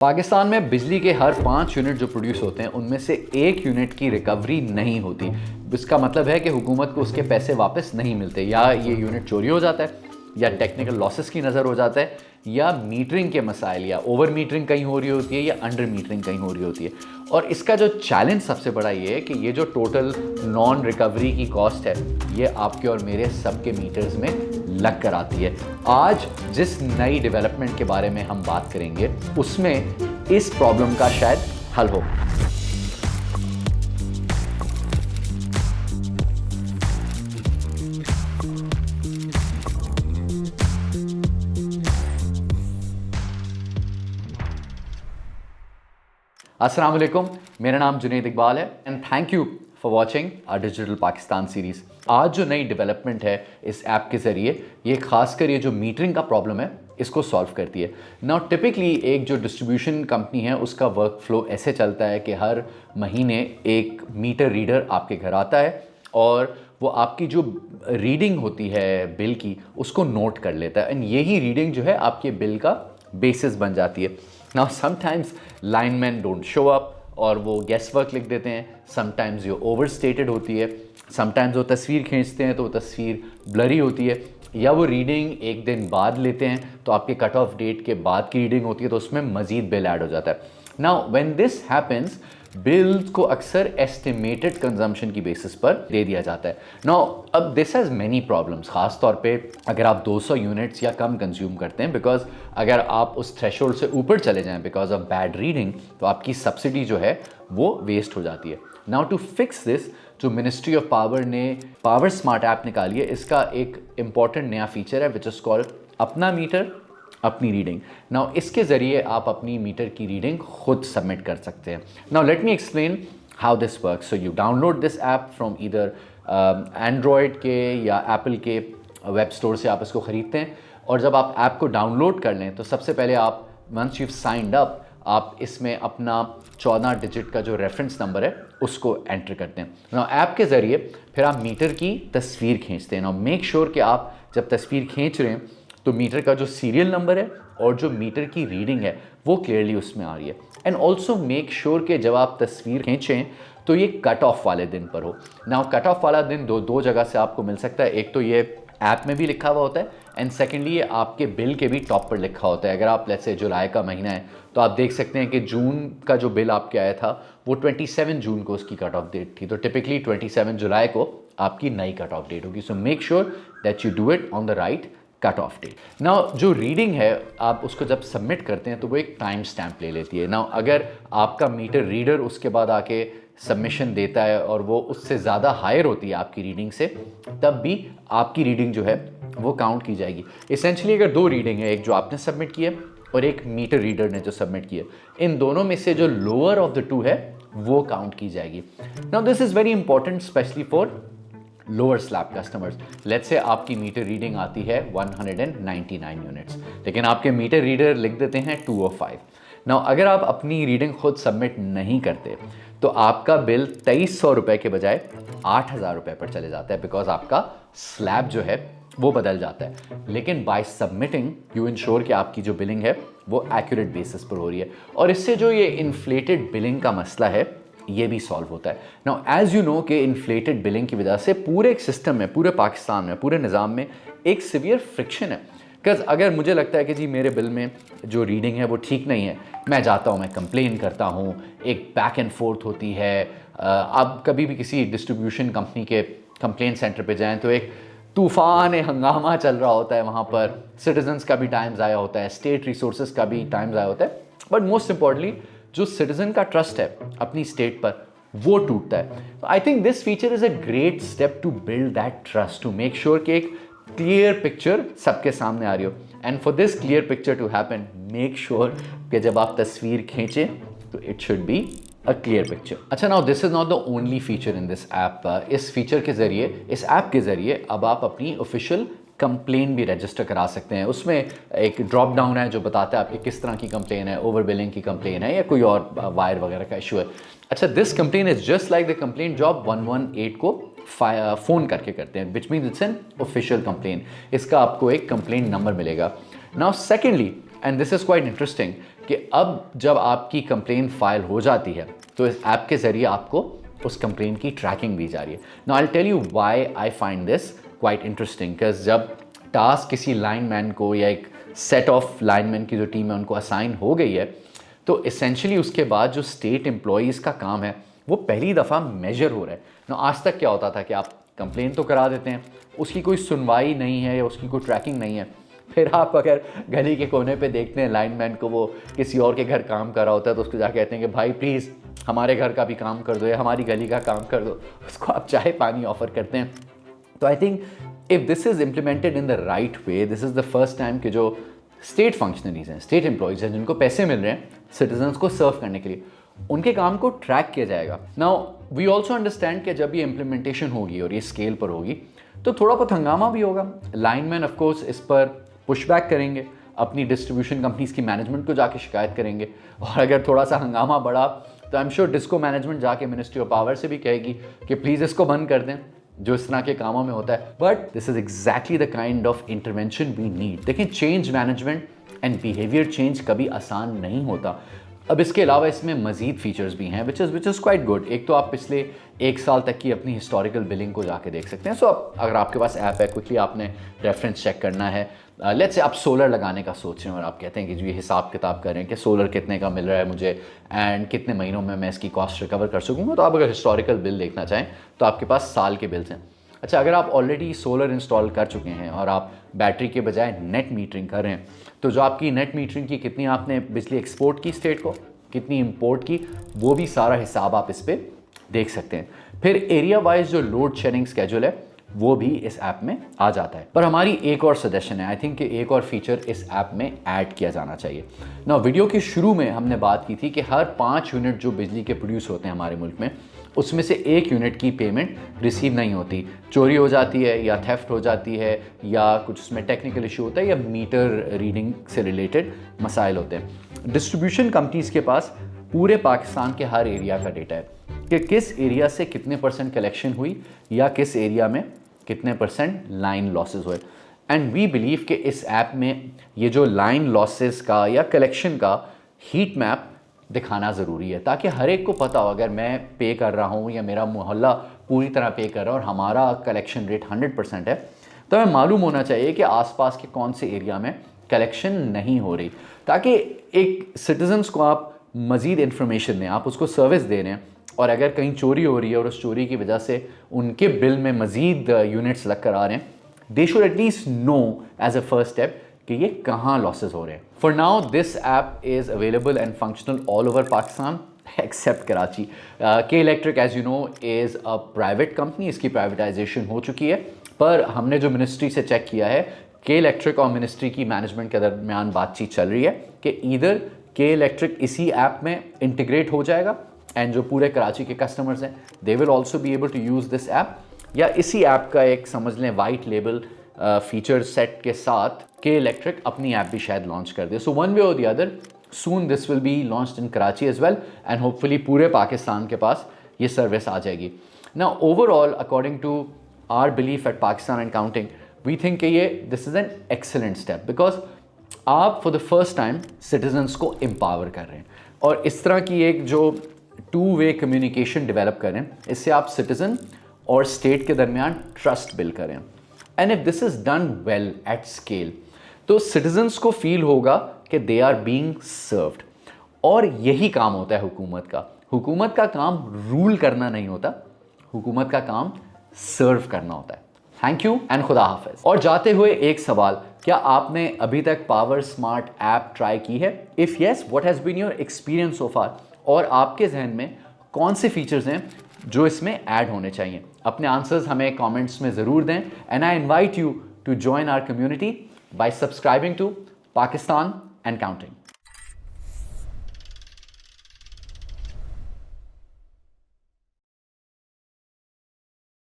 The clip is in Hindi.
पाकिस्तान में बिजली के हर 5 यूनिट जो प्रोड्यूस होते हैं उनमें से 1 यूनिट की रिकवरी नहीं होती। इसका मतलब है कि हुकूमत को उसके पैसे वापस नहीं मिलते, या ये यूनिट चोरी हो जाता है, या टेक्निकल लॉसेस की नज़र हो जाता है, या मीटरिंग के मसाइल, या ओवर मीटरिंग कहीं हो रही होती है, या अंडर मीटरिंग कहीं हो रही होती है। और इसका जो चैलेंज सबसे बड़ा ये है कि ये जो टोटल नॉन रिकवरी की कॉस्ट है ये आपके और मेरे सबके मीटर्स में लग कर आती है। आज जिस नई डेवलपमेंट के बारे में हम बात करेंगे उसमें इस प्रॉब्लम का शायद हल हो। अस्सलाम वालेकुम, मेरा नाम जुनैद इकबाल है and thank you for watching our digital Pakistan series. आज जो नई डेवलपमेंट है इस ऐप के ज़रिए ये खासकर ये जो मीटरिंग का प्रॉब्लम है इसको सॉल्व करती है। नाउ टिपिकली एक जो डिस्ट्रीब्यूशन कंपनी है उसका वर्क फ्लो ऐसे चलता है कि हर महीने एक मीटर रीडर आपके घर आता है और वो आपकी जो रीडिंग होती है बिल की उसको नोट कर लेता है एंड यही रीडिंग जो है आपके बिल का बेसिस बन जाती है। Now sometimes lineman don't show up और वो गेस वर्क लिख देते हैं, समटाइम्स ये ओवर स्टेटेड होती है, समटाइम्स वो तस्वीर खींचते हैं तो वो तस्वीर ब्लरी होती है, या वो रीडिंग एक दिन बाद लेते हैं तो आपके कट ऑफ डेट के बाद की रीडिंग होती है तो उसमें मज़ीद बिल ऐड हो जाता है। Now when this happens bills को अक्सर एस्टिमेटेड कंजम्पशन की बेसिस पर दे दिया जाता है। नाउ अब दिस हैज़ मैनी प्रॉब्लम्स, ख़ास तौर पे अगर आप 200 यूनिट्स या कम कंज्यूम करते हैं, बिकॉज अगर आप उस थ्रेशोल्ड से ऊपर चले जाएं बिकॉज ऑफ बैड रीडिंग तो आपकी सब्सिडी जो है वो वेस्ट हो जाती है। नाउ टू फिक्स दिस जो मिनिस्ट्री ऑफ पावर ने पावर स्मार्ट ऐप निकाली है इसका एक इम्पॉर्टेंट नया फीचर है विच इज़ कॉल्ड अपना मीटर अपनी रीडिंग। नाउ इसके ज़रिए आप अपनी मीटर की रीडिंग खुद सबमिट कर सकते हैं। Now let me explain how this work. So you download this app from either Android के या एप्पल के वेब स्टोर से आप इसको ख़रीदते हैं और जब आप ऐप को डाउनलोड कर लें तो सबसे पहले आप वंस यू साइंड अप आप इसमें अपना 14 डिजिट का जो रेफरेंस नंबर है उसको एंटर करते हैं। नाउ ऐप के ज़रिए फिर आप मीटर की तस्वीर खींचते हैं। नाउ मेक श्योर कि आप जब तस्वीर खींच रहे हैं तो मीटर का जो सीरियल नंबर है और जो मीटर की रीडिंग है वो क्लियरली उसमें आ रही है। एंड ऑल्सो मेक श्योर कि जब आप तस्वीर खींचें तो ये कट ऑफ वाले दिन पर हो। नाउ कट ऑफ वाला दिन दो जगह से आपको मिल सकता है, एक तो ये ऐप में भी लिखा हुआ होता है एंड सेकेंडली ये आपके बिल के भी टॉप पर लिखा होता है। अगर आप लेट्स से जुलाई का महीना है तो आप देख सकते हैं कि जून का जो बिल आपके आया था वो 27 जून को उसकी कट ऑफ डेट थी, तो टिपिकली 27 जुलाई को आपकी नई कट ऑफ डेट होगी। So make sure that you do it on the right cut off date. Now जो रीडिंग है आप उसको जब सबमिट करते हैं तो वो एक टाइम स्टैम्प ले लेती है। नाउ अगर आपका मीटर रीडर उसके बाद आके सबमिशन देता है और वो उससे ज़्यादा हायर होती है आपकी रीडिंग से, तब भी आपकी रीडिंग जो है वो काउंट की जाएगी। इसेंशली अगर 2 रीडिंग है, एक जो आपने सबमिट की है और एक मीटर रीडर ने जो सबमिट की है, इन दोनों में से जो लोअर ऑफ द 2 है वो काउंट की जाएगी। Now this is very important specially for lower slab customers. Let's say आपकी मीटर रीडिंग आती है 199 यूनिट्स लेकिन आपके मीटर रीडर लिख देते हैं 205। नाउ अगर आप अपनी रीडिंग खुद सबमिट नहीं करते तो आपका बिल 2300 रुपये के बजाय 8000 रुपये पर चले जाता है, बिकॉज आपका स्लैब जो है वो बदल जाता है। लेकिन बाय सबमिटिंग यू इंश्योर कि आपकी जो बिलिंग है वो एक्यूरेट बेसिस पर हो रही है और इससे जो ये इन्फ्लेटेड बिलिंग का मसला है ये भी सॉल्व होता है। नाउ एज यू नो कि इन्फ्लेटेड बिलिंग की वजह से पूरे एक सिस्टम में, पूरे पाकिस्तान में, पूरे निज़ाम में एक सिवियर फ्रिक्शन है। बिकॉज अगर मुझे लगता है कि जी मेरे बिल में जो रीडिंग है वो ठीक नहीं है, मैं जाता हूँ, मैं कंप्लेन करता हूँ, एक बैक एंड फोर्थ होती है। आप कभी भी किसी डिस्ट्रीब्यूशन कंपनी के कंप्लेन सेंटर पे जाएं तो एक तूफ़ान हंगामा चल रहा होता है, वहाँ पर सिटीजन्स का भी टाइम ज़ाया होता है, स्टेट रिसोर्सेज का भी टाइम ज़ाया होता है, बट मोस्ट इंपॉर्टेंटली जो सिटीजन का ट्रस्ट है अपनी स्टेट पर वो टूटता है। I think this feature is a great step to build that trust, to make sure कि एक क्लियर पिक्चर सबके सामने आ रही हो। And for this clear picture to happen make sure कि जब आप तस्वीर खींचें तो it should be a clear picture. अच्छा, now this is not the only feature in this app. इस फीचर के ज़रिए, इस ऐप के ज़रिए अब आप अपनी ऑफिशियल कंप्लेन भी रजिस्टर करा सकते हैं। उसमें एक ड्रॉप डाउन है जो बताता है आपकी किस तरह की कंप्लेन है, ओवर बिलिंग की कंप्लेन है या कोई और वायर वगैरह का इशू है। अच्छा, this complain is just like the complain जो आप 118 को फ़ोन करके करते हैं, which means it's an official complain. इसका आपको एक कंप्लेन नंबर मिलेगा। Now secondly, and this is quite interesting, कि अब जब आपकी कंप्लेन फाइल हो जाती है तो इस ऐप के ज़रिए आपको उस कंप्लेन की ट्रैकिंग दी जा रही है। Now I tell you why I find this quite interesting, because जब टास्क किसी लाइनमैन को या एक सेट ऑफ लाइनमैन की जो टीम है उनको असाइन हो गई है, तो इसेंशली उसके बाद जो स्टेट एम्प्लॉयज़ का काम है वो पहली दफ़ा मेजर हो रहा है ना। आज तक क्या होता था कि आप कंप्लेन तो करा देते हैं, उसकी कोई सुनवाई नहीं है या उसकी कोई ट्रैकिंग नहीं है, फिर आप अगर गली के कोने पे देखते हैं लाइनमैन को वो किसी और के घर काम कर रहा होता है तो उसको जाके कहते हैं कि भाई प्लीज़ हमारे घर का भी काम कर दो या हमारी गली का काम कर दो, उसको आप चाय पानी ऑफ़र करते हैं। तो I think if this is implemented in the right way, this is the first time कि जो स्टेट फंक्शनरीज हैं, स्टेट एम्प्लॉयज़ हैं, जिनको पैसे मिल रहे हैं सिटीजन्स को सर्व करने के लिए, उनके काम को ट्रैक किया जाएगा। नाउ वी ऑल्सो अंडरस्टैंड कि जब ये इम्प्लीमेंटेशन होगी और ये स्केल पर होगी तो थोड़ा बहुत हंगामा भी होगा। लाइनमैन ऑफकोर्स इस पर पुशबैक करेंगे, अपनी डिस्ट्रीब्यूशन कंपनीज की मैनेजमेंट को जाके शिकायत करेंगे, और अगर थोड़ा सा हंगामा बढ़ा तो I am sure disco management जाके मिनिस्ट्री ऑफ पावर से भी कहेगी कि प्लीज़ इसको बंद कर दें, जो इस तरह के कामों में होता है। But this is exactly the kind of intervention we need. देखिए, change management and behaviour change कभी आसान नहीं होता। अब इसके अलावा इसमें मज़ीद फीचर्स भी हैं विच इज़ क्वाइट गुड। एक तो आप पिछले 1 साल तक की अपनी हिस्टोरिकल बिलिंग को जाके देख सकते हैं। सो अगर आपके पास ऐप है, क्विकली आपने रेफरेंस चेक करना है, लेट्स से आप सोलर लगाने का सोच रहे हैं और आप कहते हैं कि जो ये हिसाब किताब करें कि सोलर कितने का मिल रहा है मुझे एंड कितने महीनों में मैं इसकी कॉस्ट रिकवर कर सकूँगा, तो आप अगर हिस्टोरिकल बिल देखना चाहें तो आपके पास साल के बिल्स हैं। अच्छा, अगर आप ऑलरेडी सोलर इंस्टॉल कर चुके हैं और आप बैटरी के बजाय नेट मीटरिंग कर रहे हैं, तो जो आपकी नेट मीटरिंग की कितनी आपने बिजली एक्सपोर्ट की स्टेट को, कितनी इंपोर्ट की, वो भी सारा हिसाब आप इस पर देख सकते हैं। फिर एरिया वाइज जो लोड शेयरिंग स्केड्यूल है वो भी इस ऐप में आ जाता है। पर हमारी एक और सजेशन है, आई थिंक कि एक और फीचर इस ऐप में ऐड किया जाना चाहिए ना। वीडियो के शुरू में हमने बात की थी कि हर 5 यूनिट जो बिजली के प्रोड्यूस होते हैं हमारे मुल्क में, उसमें से 1 यूनिट की पेमेंट रिसीव नहीं होती, चोरी हो जाती है या थेफ्ट हो जाती है या कुछ उसमें टेक्निकल इशू होता है या मीटर रीडिंग से रिलेटेड मसाइल होते हैं। डिस्ट्रीब्यूशन कंपनीज़ के पास पूरे पाकिस्तान के हर एरिया का डेटा है कि किस एरिया से कितने % कलेक्शन हुई या किस एरिया में कितने % लाइन लॉसेस हुए। एंड वी बिलीव कि इस ऐप में ये जो लाइन लॉसेस का या कलेक्शन का हीट मैप दिखाना ज़रूरी है, ताकि हर एक को पता हो अगर मैं पे कर रहा हूँ या मेरा मोहल्ला पूरी तरह पे कर रहा है और हमारा कलेक्शन रेट 100% है, तो हमें मालूम होना चाहिए कि आसपास के कौन से एरिया में कलेक्शन नहीं हो रही, ताकि एक सिटीजन्स को आप मज़ीद इन्फॉर्मेशन दें, आप उसको सर्विस दे रहे हैं, और अगर कहीं चोरी हो रही है और उस चोरी की वजह से उनके बिल में मज़ीद यूनिट्स लग कर आ रहे हैं, they should at least know as a first step कि ये कहाँ लॉसेस हो रहे हैं। For now this app is available and functional all over Pakistan except Karachi. K Electric as you know is a private company, इसकी प्राइवेटाइजेशन हो चुकी है, पर हमने जो मिनिस्ट्री से चेक किया है, के इलेक्ट्रिक और मिनिस्ट्री की मैनेजमेंट के दरमियान बातचीत चल रही है कि ईदर के इलेक्ट्रिक इसी ऐप में इंटीग्रेट हो जाएगा एंड जो पूरे कराची के कस्टमर्स हैं they will also be able to use this app, या इसी ऐप का एक समझ लें वाइट लेबल फीचर सेट के साथ के इलेक्ट्रिक अपनी ऐप भी शायद लॉन्च कर दे। सो one way or the other soon this will be launched in Karachi as well and hopefully पूरे पाकिस्तान के पास ये सर्विस आ जाएगी। Now overall according to our belief at Pakistan and counting, we think कि ये this is an excellent step, because आप for the first time citizens को एम्पावर कर रहे हैं और इस तरह की एक जो 2-वे कम्युनिकेशन डेवलप करें, इससे आप सिटीज़न और स्टेट के दरमियान ट्रस्ट बिल्ड करें। And if this is done well at scale, तो सिटीजन्स को फील होगा कि दे आर बीइंग सर्व्ड, और यही काम होता है हुकूमत का। हुकूमत का काम रूल करना नहीं होता, हुकूमत का काम सर्व करना होता है। थैंक यू एंड खुदा हाफिज। और जाते हुए एक सवाल, क्या आपने अभी तक पावर स्मार्ट ऐप ट्राई की है? If yes, what has been your experience so far, और आपके जहन में कौन से फीचर्स हैं जो इसमें ऐड होने चाहिए? अपने आंसर्स हमें कमेंट्स में ज़रूर दें and I invite you to join our community by subscribing to Pakistan and counting.